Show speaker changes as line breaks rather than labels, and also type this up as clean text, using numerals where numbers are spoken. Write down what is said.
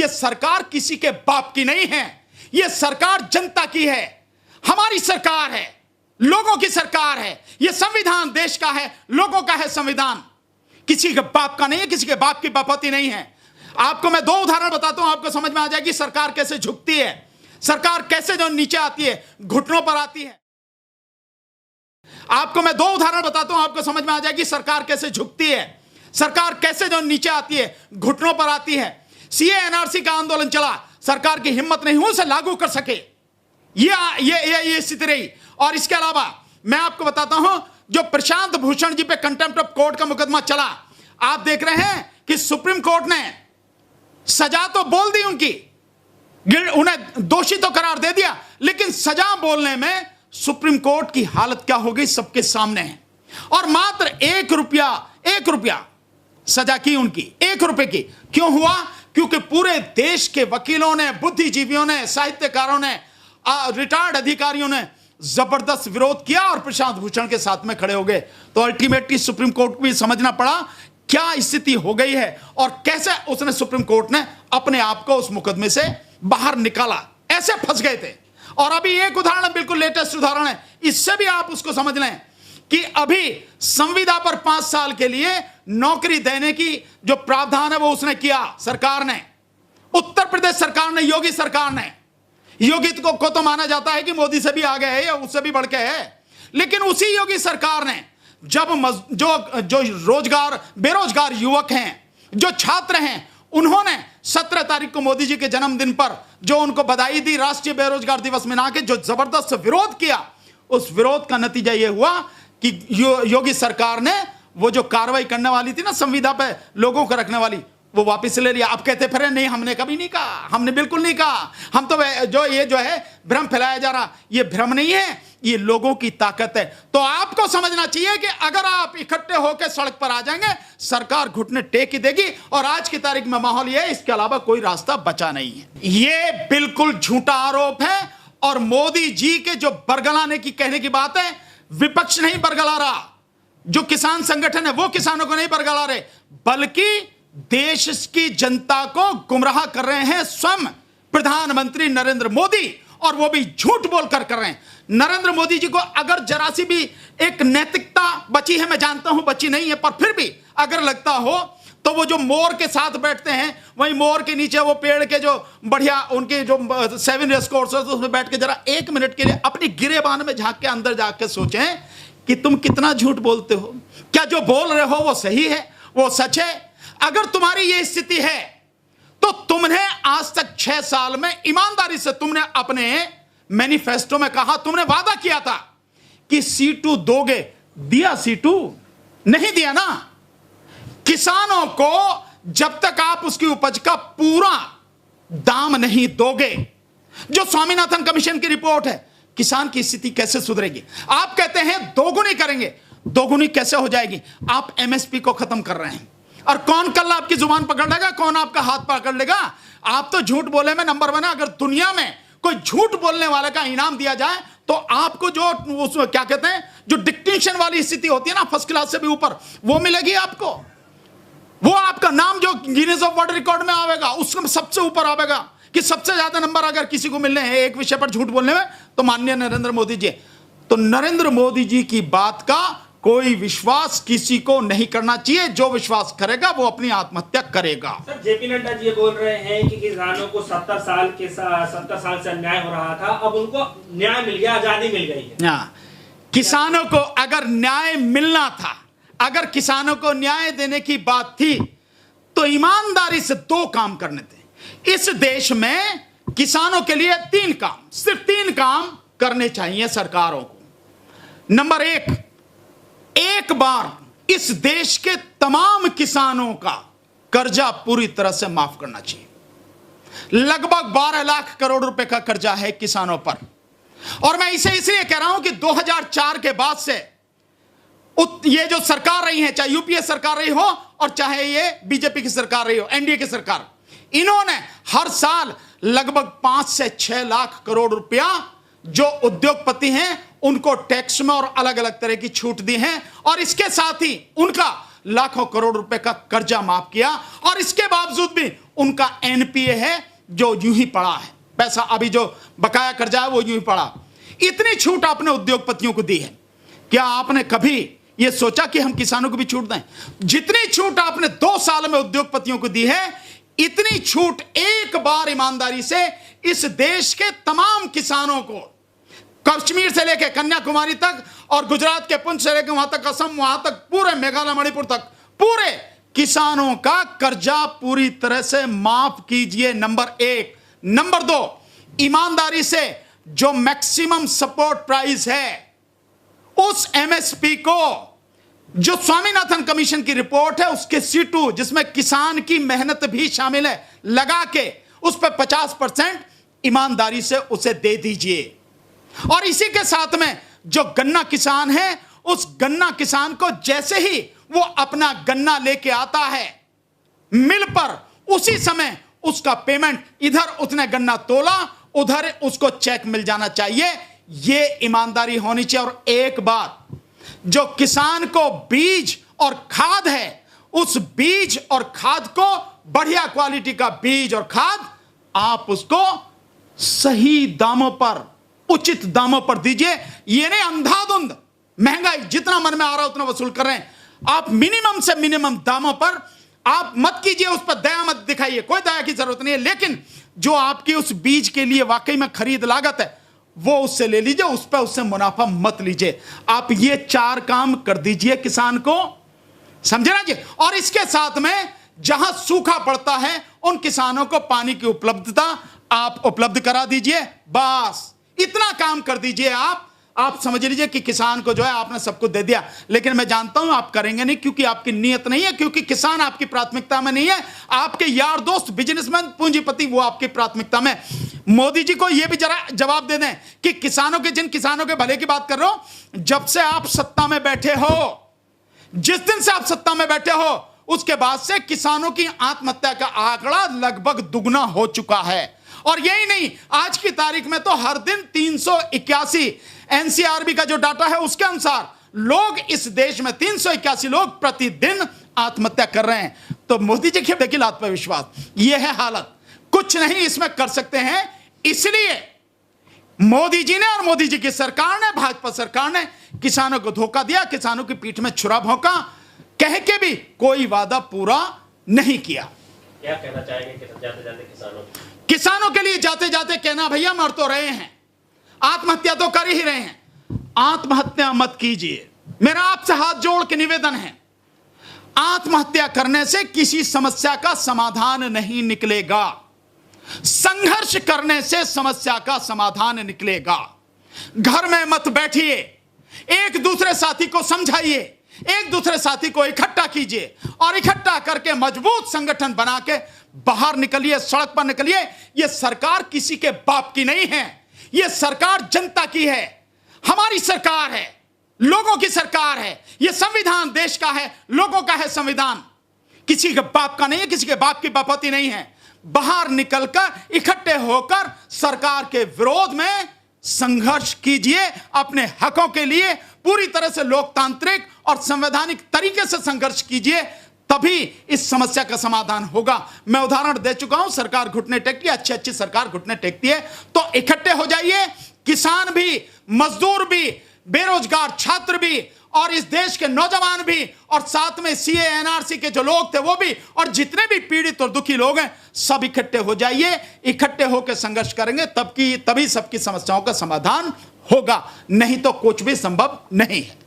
यह सरकार किसी के बाप की नहीं है, यह सरकार जनता की है, हमारी सरकार है, लोगों की सरकार है। यह संविधान देश का है, लोगों का है संविधान, किसी के बाप का नहीं है, किसी के बाप की बापौती नहीं है। आपको मैं दो उदाहरण बताता हूं, आपको समझ में आ जाएगी सरकार कैसे झुकती है, सरकार कैसे जो नीचे आती है, घुटनों पर आती है। आपको मैं दो उदाहरण बताता हूं, आपको समझ में आ जाएगी सरकार कैसे झुकती है, सरकार कैसे जो नीचे आती है, घुटनों पर आती है। सीए एनआरसी का आंदोलन चला, सरकार की हिम्मत नहीं हुई उसे लागू कर सके, ये स्थिति रही। और इसके अलावा मैं आपको बताता हूं, जो प्रशांत भूषण जी पे कंटेम्प्ट ऑफ कोर्ट का मुकदमा चला, आप देख रहे हैं कि सुप्रीम कोर्ट ने सजा तो बोल दी, उन्हें दोषी तो करार दे दिया, लेकिन सजा बोलने में सुप्रीम कोर्ट की हालत क्या हो गई सबके सामने है। और मात्र 1 रुपया सजा की उनकी, 1 रुपए की। क्यों हुआ? क्योंकि पूरे देश के वकीलों ने, बुद्धिजीवियों ने, साहित्यकारों ने, रिटायर्ड अधिकारियों ने जबरदस्त विरोध किया और प्रशांत भूषण के साथ में खड़े हो गए। तो अल्टीमेटली सुप्रीम कोर्ट को भी समझना पड़ा क्या स्थिति हो गई है और कैसे उसने, सुप्रीम कोर्ट ने अपने आप को उस मुकदमे से बाहर निकाला। ऐसे फंस गए थे। और अभी एक उदाहरण, बिल्कुल लेटेस्ट उदाहरण है, इससे भी आप उसको समझ लें कि अभी संविदा पर 5 साल के लिए नौकरी देने की जो प्रावधान है वो उसने किया, सरकार ने, उत्तर प्रदेश सरकार ने, योगी सरकार ने। योगी को तो माना जाता है कि मोदी से भी आगे है या उससे भी बढ़ के है, लेकिन उसी योगी सरकार ने जब जो बेरोजगार युवक हैं, जो छात्र हैं, उन्होंने 17 तारीख को मोदी जी के जन्मदिन पर जो उनको बधाई दी, राष्ट्रीय बेरोजगार दिवस मना के जो जबरदस्त विरोध किया, उस विरोध का नतीजा यह हुआ कि योगी सरकार ने वो जो कार्रवाई करने वाली थी ना संविदा पे लोगों को रखने वाली, वो वापस ले लिया। अब कहते फिर नहीं, हमने कभी नहीं कहा, हमने बिल्कुल नहीं कहा, हम तो जो है भ्रम फैलाया जा रहा, ये भ्रम नहीं है, ये लोगों की ताकत है। तो आपको समझना चाहिए कि अगर आप इकट्ठे होकर सड़क पर आ जाएंगे, सरकार घुटने टेक ही देगी। और आज की तारीख में माहौल यह है, इसके अलावा कोई रास्ता बचा नहीं है। ये बिल्कुल झूठा आरोप है। और मोदी जी के जो बरगलाने की कहने की बात है, विपक्ष नहीं बरगला रहा, जो किसान संगठन है वो किसानों को नहीं बरगला रहे, बल्कि देश की जनता को गुमराह कर रहे हैं स्वयं प्रधानमंत्री नरेंद्र मोदी, और वो भी झूठ बोलकर कर रहे हैं। नरेंद्र मोदी जी को अगर जरा सी भी एक नैतिकता बची है, मैं जानता हूं बची नहीं है, पर फिर भी अगर लगता हो तो वो जो मोर के साथ बैठते हैं, वही मोर के नीचे वो पेड़ के जो बढ़िया उनके जो 7 रेसकोर्स उसमें बैठ के जरा 1 मिनट के लिए अपनी गिरेबान में झांक के अंदर जाके सोचें कि तुम कितना झूठ बोलते हो, क्या जो बोल रहे हो वो सही है, वो सच है। अगर तुम्हारी ये स्थिति है तो तुमने आज तक 6 साल में ईमानदारी से तुमने अपने मैनिफेस्टो में कहा, तुमने वादा किया था कि C2 दोगे, दिया C2? नहीं दिया ना। किसानों को जब तक आप उसकी उपज का पूरा दाम नहीं दोगे, जो स्वामीनाथन कमीशन की रिपोर्ट है, किसान की स्थिति कैसे सुधरेगी? आप कहते हैं दोगुनी करेंगे, दोगुनी कैसे हो जाएगी? आप MSP को खत्म कर रहे हैं, और कौन कल आपकी जुबान पकड़ लेगा, कौन आपका हाथ पकड़ लेगा? आप तो झूठ बोले में नंबर 1 है। अगर दुनिया में कोई झूठ बोलने वाले का इनाम दिया जाए तो आपको जो क्या कहते हैं, जो डिक्टेशन वाली स्थिति होती है ना, फर्स्ट क्लास से भी ऊपर, वो मिलेगी आपको। वो आपका नाम जो गिनीज ऑफ वर्ल्ड रिकॉर्ड में आवेगा, उसमें सबसे ऊपर आवेगा कि सबसे ज्यादा नंबर अगर किसी को मिलने हैं एक विषय पर झूठ बोलने में, तो माननीय नरेंद्र मोदी जी। तो नरेंद्र मोदी जी की बात का कोई विश्वास किसी को नहीं करना चाहिए। जो विश्वास करेगा वो अपनी आत्महत्या करेगा।
सर, जेपी नड्डा जी ये बोल रहे हैं कि किसानों को 70 साल से अन्याय हो रहा था, अब उनको न्याय मिल गया, आजादी मिल गई है।
किसानों को अगर न्याय मिलना था, अगर किसानों को न्याय देने की बात थी, तो ईमानदारी से 2 काम करने थे। इस देश में किसानों के लिए 3 काम, सिर्फ 3 काम करने चाहिए सरकारों को। नंबर 1, एक बार इस देश के तमाम किसानों का कर्जा पूरी तरह से माफ करना चाहिए। लगभग 12 लाख करोड़ रुपए का कर्जा है किसानों पर। और मैं इसे इसलिए कह रहा हूं कि 2004 के बाद से ये जो सरकार रही है, चाहे यूपीए सरकार रही हो और चाहे ये बीजेपी की सरकार रही हो, एनडीए की सरकार, इन्होंने हर साल लगभग 5 से 6 लाख करोड़ रुपया जो उद्योगपति हैं उनको टैक्स में और अलग अलग तरह की छूट दी है, और इसके साथ ही उनका लाखों करोड़ रुपए का कर्जा माफ किया। और इसके बावजूद भी उनका एनपीए है जो यूं ही पड़ा है, पैसा अभी जो बकाया कर्जा है वो यूं ही पड़ा। इतनी छूट आपने उद्योगपतियों को दी है, क्या आपने कभी यह सोचा कि हम किसानों को भी छूट दें? जितनी छूट आपने 2 साल में उद्योगपतियों को दी है, इतनी छूट एक बार ईमानदारी से इस देश के तमाम किसानों को, कश्मीर से लेकर कन्याकुमारी तक और गुजरात के पुंछ से लेकर वहां तक, असम, वहां तक, पूरे मेघालय मणिपुर तक, पूरे किसानों का कर्जा पूरी तरह से माफ कीजिए, नंबर 1। नंबर 2, ईमानदारी से जो मैक्सिमम सपोर्ट प्राइस है उस एमएसपी को, जो स्वामीनाथन कमीशन की रिपोर्ट है उसके C2 जिसमें किसान की मेहनत भी शामिल है, लगा के उस पर 50% ईमानदारी से उसे दे दीजिए। और इसी के साथ में जो गन्ना किसान है, उस गन्ना किसान को जैसे ही वो अपना गन्ना लेके आता है मिल पर, उसी समय उसका पेमेंट, इधर उसने गन्ना तोला उधर उसको चेक मिल जाना चाहिए। यह ईमानदारी होनी चाहिए। और एक बात, जो किसान को बीज और खाद है, उस बीज और खाद को, बढ़िया क्वालिटी का बीज और खाद आप उसको सही दामों पर, उचित दामों पर दीजिए। ये नहीं अंधाधुंध महंगाई जितना मन में आ रहा है उतना वसूल कर रहे हैं। आप मिनिमम से मिनिमम दामों पर आप मत कीजिए, उस पर दया मत दिखाइए, कोई दया की जरूरत नहीं है। लेकिन जो आपकी उस बीज के लिए वाकई में खरीद लागत है वो उससे ले लीजिए, उस पर उससे मुनाफा मत लीजिए। आप ये 4 काम कर दीजिए किसान को, समझे ना जी। और इसके साथ में जहां सूखा पड़ता है उन किसानों को पानी की उपलब्धता आप उपलब्ध करा दीजिए। बस इतना काम कर दीजिए। आप समझ लीजिए कि किसान को जो है आपने सब कुछ दे दिया। लेकिन मैं जानता हूं आप करेंगे नहीं, क्योंकि आपकी नीयत नहीं है, क्योंकि किसान आपकी प्राथमिकता में नहीं है। आपके यार दोस्त, बिजनेसमैन, पूंजीपति, वो आपकी प्राथमिकता में। मोदी जी को यह भी जरा जवाब दे दें कि किसानों के, जिन किसानों के भले की बात कर रहा हूं, जब से आप सत्ता में बैठे हो, जिस दिन से आप सत्ता में बैठे हो, उसके बाद से किसानों की आत्महत्या का आंकड़ा लगभग दुगना हो चुका है। और यही नहीं, आज की तारीख में तो हर दिन 381 एनसीआरबी का जो डाटा है उसके अनुसार लोग इस देश में 381 लोग प्रतिदिन आत्महत्या कर रहे हैं। तो मोदी जी के देखिए आत्म विश्वास, यह है हालत, कुछ नहीं इसमें कर सकते हैं। इसलिए मोदी जी ने और मोदी जी की सरकार ने, भाजपा सरकार ने किसानों को धोखा दिया, किसानों की पीठ में छुरा भोंका, कह के भी कोई वादा पूरा नहीं किया।
क्या कहना चाहेंगे जाते जाते
किसानों के लिए जाते जाते कहना, भैया मर तो रहे हैं, आत्महत्या तो कर ही रहे हैं, आत्महत्या मत कीजिए। मेरा आपसे हाथ जोड़ के निवेदन है, आत्महत्या करने से किसी समस्या का समाधान नहीं निकलेगा। संघर्ष करने से समस्या का समाधान निकलेगा। घर में मत बैठिए, एक दूसरे साथी को समझाइए, एक दूसरे साथी को इकट्ठा कीजिए और इकट्ठा करके मजबूत संगठन बना के बाहर निकलिए, सड़क पर निकलिए। यह सरकार किसी के बाप की नहीं है, यह सरकार जनता की है, हमारी सरकार है, लोगों की सरकार है। यह संविधान देश का है, लोगों का है संविधान, किसी के बाप का नहीं है, किसी के बाप की बापती नहीं है। बाहर निकलकर इकट्ठे होकर सरकार के विरोध में संघर्ष कीजिए, अपने हकों के लिए पूरी तरह से लोकतांत्रिक और संवैधानिक तरीके से संघर्ष कीजिए, तभी इस समस्या का समाधान होगा। मैं उदाहरण दे चुका हूं, सरकार घुटने टेकती है, अच्छी अच्छी सरकार घुटने टेकती है, तो इकट्ठे हो जाइए, किसान भी, मजदूर भी, बेरोजगार छात्र भी, और इस देश के नौजवान भी, और साथ में सीए एनआरसी के जो लोग थे वो भी, और जितने भी पीड़ित और दुखी लोग हैं सब इकट्ठे हो जाइए। इकट्ठे होकर संघर्ष करेंगे तभी सबकी समस्याओं का समाधान होगा, नहीं तो कुछ भी संभव नहीं है।